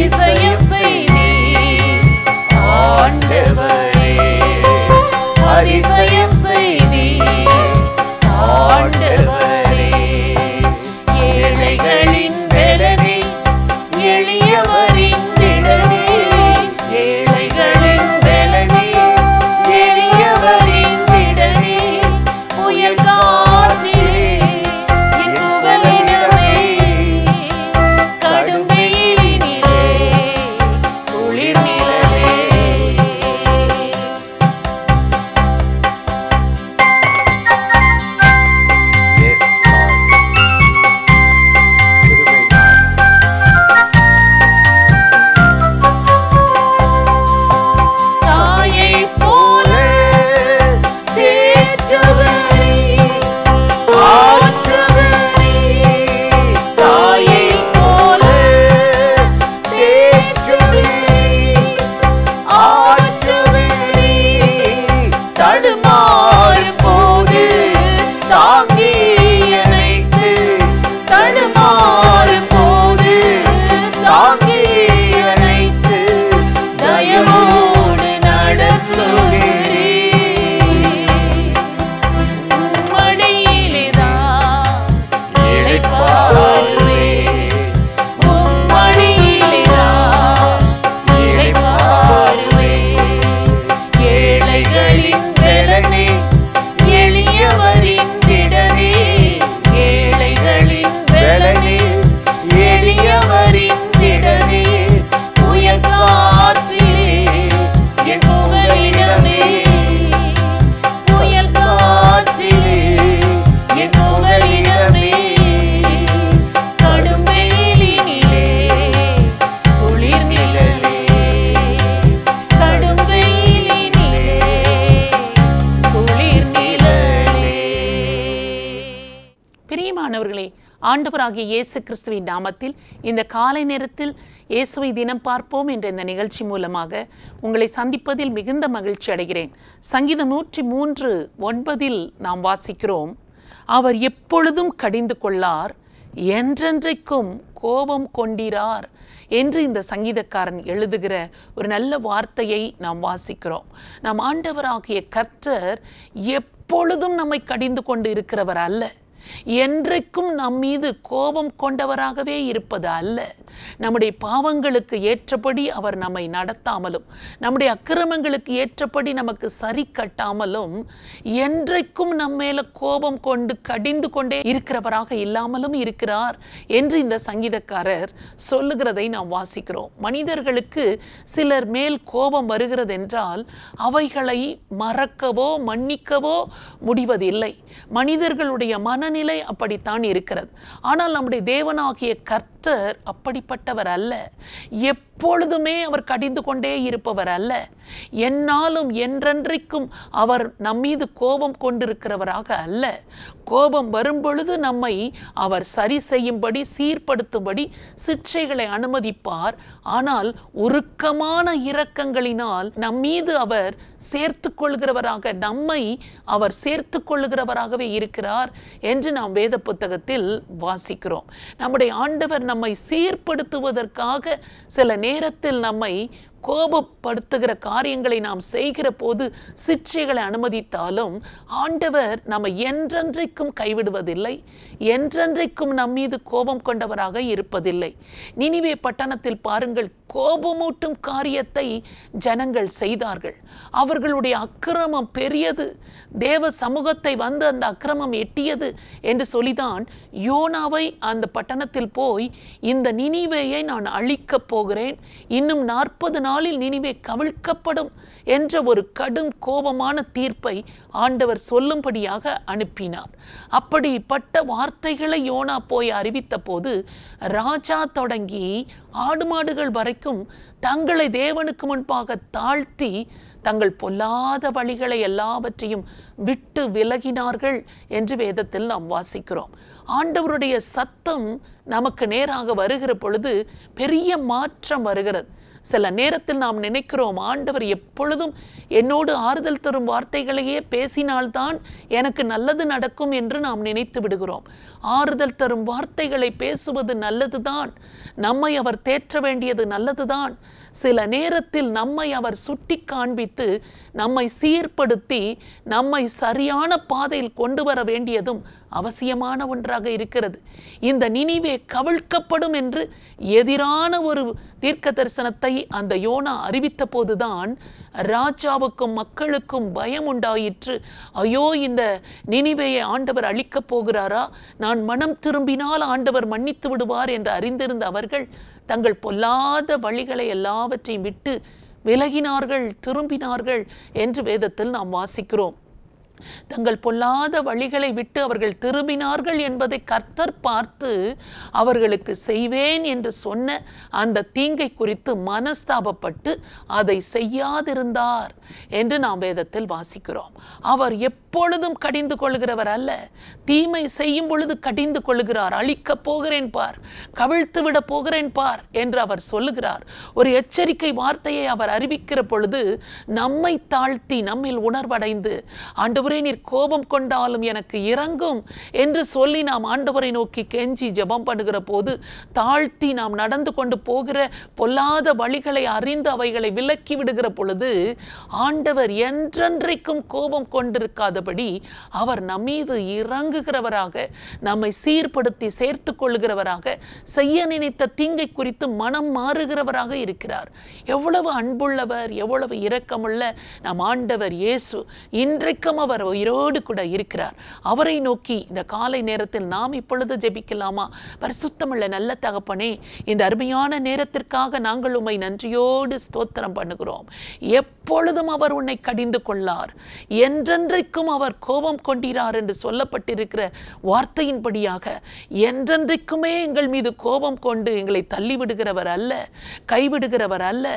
அதிசயம் செய்தீர் ஆண்டவரே, அதிசயம் செய்தீர் ஆண்டவரே. ஏழைகளின் பலனே, எளியவரின் திடனே, ஏழைகளின் பலனே, எளியவரின் திடனே, புயல் காற்றிலே என் புகலிடமே, கடும் வெயிலினிலே குளிர் நிழலே. தாயைப் போல தேற்றுவரே, ஆற்றுவரே, தாயைப் போல தேற்றுவரே, ஆற்றுவரே, தடுமாறும் போது தாங்கி அணைத்து, தடுமாறும் போது தாங்கி அணைத்து, தயவோடு நடத்துகிறே. உம்மடியிலேதான் இளைப்பாறுவே, உம்மடியிலேதான் இளைப்பாறுவே. ஏழைகளின் பலனே, எளியவரின் திடனே, ஏழைகளின் பலனே, எளியவரின் திடனே, புயல் காற்றிலே என் புகலிடமே, புயல் காற்றிலே என் புகலிடமே, கடும் வெயிலினிலே குளிர் நிழலே, கடும் வெயிலினிலே குளிர் நிழலே. பிரியமானவர்களே, ஆண்டவராகிய இயேசு கிறிஸ்துவின் நாமத்தில் இந்த காலை நேரத்தில் இயேசுவை தினம் பார்ப்போம் என்ற இந்த நிகழ்ச்சி மூலமாக உங்களை சந்திப்பதில் மிகுந்த மகிழ்ச்சி அடைகிறேன். சங்கீதம் 103:9 நாம் வாசிக்கிறோம், அவர் எப்பொழுதும் கடிந்து கொள்ளார், என்றென்றைக்கும் கோபம் கொண்டிரார் என்று இந்த சங்கீதக்காரன் எழுதுகிற ஒரு நல்ல வார்த்தையை நாம் வாசிக்கிறோம். நம் ஆண்டவராகிய கர்த்தர் எப்பொழுதும் நம்மை கடிந்து கொண்டு இருக்கிறவர் அல்ல, என்றைக்கும் நம் மீது கோபம் கொண்டவராகவே இருப்பது அல்ல. நம்முடைய பாவங்களுக்கு ஏற்றபடி அவர் நம்மை நடத்தாமலும், நம்முடைய அக்கிரமங்களுக்கு ஏற்றபடி நமக்கு சரி கட்டாமலும், என்றைக்கும் நம்ம மேல கோபம் கொண்டு கடிந்து கொண்டே இருக்கிறவராக இல்லாமலும் இருக்கிறார் என்று இந்த சங்கீதக்காரர் சொல்லுகிறதை நாம் வாசிக்கிறோம். மனிதர்களுக்கு சிலர் மேல் கோபம் வருகிறது என்றால் அவைகளை மறக்கவோ மன்னிக்கவோ முடிவதில்லை. மனிதர்களுடைய மனநிலை அப்படித்தான் இருக்கிறது. ஆனால் நம்முடைய தேவனாகிய கர்த்தர் அப்படிப்பட்டவர் அல்ல. எப்பொழுதுமே அவர் கடிந்து கொண்டே இருப்பவர் அல்ல. என்னாலும் என்றென்றைக்கும் அவர் நம்மீது கோபம் கொண்டிருக்கிறவராக அல்ல. கோபம் வரும் பொழுது நம்மை அவர் சரி செய்யும்படி, சீர்படுத்தும்படி சிக்ஷைகளை அனுமதிப்பார். ஆனால் உருக்கமான இரக்கங்களினால் நம்மீது அவர் சேர்த்து கொள்கிறவராக, நம்மை அவர் சேர்த்து கொள்கிறவராகவே இருக்கிறார் என்று நாம் வேத புத்தகத்தில் வாசிக்கிறோம். நம்முடைய ஆண்டவர் நம்மை சீர்படுத்துவதற்காக சில நேரத்தில் நம்மை கோபப்படுத்துகிற காரியங்களை நாம் செய்கிற போது சிக்ஷைகளை அனுமதித்தாலும் ஆண்டவர் நம்ம என்றென்றைக்கும் கைவிடுவதில்லை, என்றென்றைக்கும் நம் மீது கோபம் கொண்டவராக இருப்பதில்லை. நினிவே பட்டணத்தில் பாருங்கள், கோபமூட்டும் காரியத்தை ஜனங்கள் செய்தார்கள். அவர்களுடைய அக்கிரமம் பெரியது, தேவ சமூகத்தை வந்து அந்த அக்கிரமம் எட்டியது என்று சொல்லிதான் யோனாவை அந்த பட்டணத்தில் போய், இந்த நினிவேயை நான் அழிக்கப் போகிறேன், இன்னும் 40 நாளில் நினிவே கவிழ்க்கப்படும் என்ற ஒரு கடும் கோபமான தீர்ப்பை ஆண்டவர் சொல்லும்படியாக அனுப்பினார். அப்படிப்பட்ட வார்த்தைகளை யோனா போய் அறிவித்த போது ராஜா தொடங்கி ஆடு மாடுகள் வரைக்கும் தங்களை தேவனுக்கு முன்பாக தாழ்த்தி தங்கள் பொல்லாத வழிகளை எல்லாவற்றையும் விட்டு விலகினார்கள் என்று வேதத்தில் நாம் வாசிக்கிறோம். ஆண்டவருடைய சத்தம் நமக்கு நேராக வருகிற பொழுது பெரிய மாற்றம் வருகிறது. சில நேரத்தில் நாம் நினைக்கிறோம், ஆண்டவர் எப்பொழுதும் என்னோடு ஆறுதல் தரும் வார்த்தைகளையே பேசினால்தான் எனக்கு நல்லது நடக்கும் என்று நாம் நினைத்து விடுகிறோம். ஆறுதல் தரும் வார்த்தைகளை பேசுவது நல்லதுதான். நம்மை அவர் தேற்ற வேண்டியது நல்லதுதான். சில நேரத்தில் நம்மை அவர் சுட்டி காண்பித்து நம்மை சீர்படுத்தி நம்மை சரியான பாதையில் கொண்டு வர வேண்டியதும் அவசியமான ஒன்றாக இருக்கிறது. இந்த நினிவே கவிழ்க்கப்படும் என்று எதிரான ஒரு தீர்க்க தரிசனத்தை அந்த யோனா அறிவித்த போதுதான் ராஜாவுக்கும் மக்களுக்கும் பயம் உண்டாயிற்று. ஐயோ, இந்த நினிவேயை ஆண்டவர் அழிக்கப் போகிறாரா? நான் மனம் திரும்பினால் ஆண்டவர் மன்னித்து விடுவார் என்று அறிந்திருந்த அவர்கள் தங்கள் பொல்லாத வழிகளை எல்லாவற்றையும் விட்டு விலகினார்கள், திரும்பினார்கள் என்று வேதத்தில் நாம் வாசிக்கிறோம். தங்கள் பொல்லாத வழிகளை விட்டு அவர்கள் திரும்பினார்கள் என்பதை கர்த்தர் பார்த்து அவர்களுக்கு செய்வேன் என்று சொன்ன அந்த தீங்கை குறித்து மனஸ்தாபப்பட்டு அதை செய்யாதிருந்தார் என்று நாம் வேதத்தில் வாசிக்கிறோம். அவர் எப்பொழுதும் கடிந்து கொள்கிறவர் அல்ல. தீமை செய்யும் பொழுது கடிந்து கொள்கிறார். அழிக்கப் போகிறேன் பார், கவிழ்த்து விட போகிறேன் பார் என்று அவர் சொல்லுகிறார். ஒரு எச்சரிக்கை வார்த்தையை அவர் அறிவிக்கிற பொழுது நம்மை தாழ்த்தி நம்மில் உணர்வடைந்து, ஆண்டவரே நீர் கோபம் கொண்டாலும் எனக்கு இறங்கும் என்று சொல்லி நாம் ஆண்டவரை நோக்கி கெஞ்சி ஜெபம் பண்ணுகிற போது, தாழ்த்தி நாம் நடந்து கொண்டு போகிற பொல்லாத வழிகளை அறிந்து அவைகளை விலக்கி விடுகிற பொழுது ஆண்டவர் என்றென்றைக்கும் கோபம் கொண்டிருக்காதபடி அவர் நம்மீது இறங்குகிறவராக, நம்மை சீர்படுத்தி சேர்த்து கொள்ளுகிறவராக, செய்ய நினைத்த தீங்கை குறித்து மனம் மாறுகிறவராக இருக்கிறார். எவ்வளவு அன்புள்ளவர், எவ்வளவு இரக்கமுள்ள நம் ஆண்டவர் இயேசு. இன்றைக்கும் அவர் உயிரோடு கூட இருக்கிறார். அவரை நோக்கி இந்த காலை நேரத்தில் நாம் இப்பொழுது ஜெபிக்கலாமா? பரிசுத்தமுள்ள நல்ல தகப்பனே, இந்த அருமையான நேரத்திற்காக நாங்கள் உம்மை நன்றியோடு ஸ்தோத்திரம் பண்ணுகிறோம். எப்பொழுதும் அவர் உன்னை கடிந்து கொள்ளார், என்றென்றைக்கும் அவர் கோபம் கொண்டிரார் என்று சொல்லப்பட்டிருக்கிற வார்த்தையின்படியாக என்றென்றைக்குமே எங்கள் மீது கோபம் கொண்டு எங்களை தள்ளிவிடுகிறவர் அல்ல, கைவிடுகிறவர் அல்ல.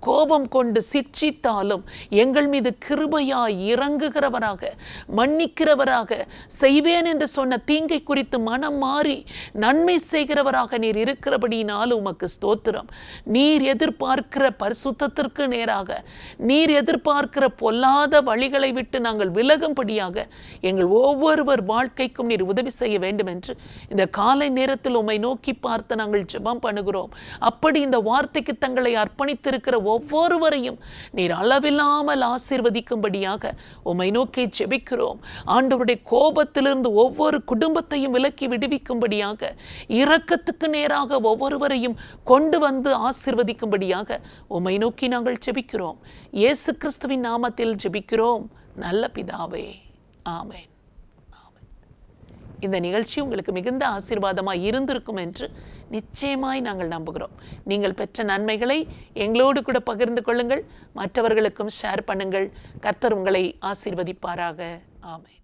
கோபம் கொண்டு சிட்சித்தாலும் எங்கள் மீது கிருபையாய் இறங்குகிறவராக, மன்னிக்கிறவராக, செய்வேன் என்று சொன்ன தீங்கை குறித்து மனம் மாறி நன்மை செய்கிறவராக நீர் இருக்கிறபடியினால் உமக்கு ஸ்தோத்திரம். நீர் எதிர்பார்க்கிற பரிசுத்தத்திற்கு நேராக, நீர் எதிர்பார்க்கிற பொல்லாத வழிகளை விட்டு நாங்கள் விலகும்படியாக எங்கள் ஒவ்வொருவர் வாழ்க்கைக்கும் நீர் உதவி செய்ய வேண்டும் என்று இந்த காலை நேரத்தில் உம்மை நோக்கி பார்த்து நாங்கள் ஜெபம் பண்ணுகிறோம். அப்படி இந்த வார்த்தைக்கு தங்களை அர்ப்பணித்திருக்கிற ஒவ்வொருவரையும் நீர் அளவில்லாமல் ஆசீர்வதிக்கும்படியாக உம்மை நோக்கி ஜெபிக்கிறோம். ஆண்டவருடைய கோபத்திலிருந்து ஒவ்வொரு குடும்பத்தையும் விலக்கி விடுவிக்கும்படியாக, இரக்கத்துக்கு நேராக ஒவ்வொருவரையும் கொண்டு வந்து ஆசீர்வதிக்கும்படியாக உம்மை நோக்கி நாங்கள் ஜெபிக்கிறோம். இயேசு கிறிஸ்துவின் நாமத்தில் ஜெபிக்கிறோம் நல்ல பிதாவே, ஆமென். இந்த நிகழ்ச்சி உங்களுக்கு மிகுந்த ஆசீர்வாதமாய் இருந்திருக்கும் என்று நிச்சயமாய் நாங்கள் நம்புகிறோம். நீங்கள் பெற்ற நன்மைகளை எங்களோடு கூட பகிர்ந்து கொள்ளுங்கள், மற்றவர்களுக்கும் ஷேர் பண்ணுங்கள். கர்த்தர் உங்களை ஆசீர்வதிப்பாராக. ஆமென்.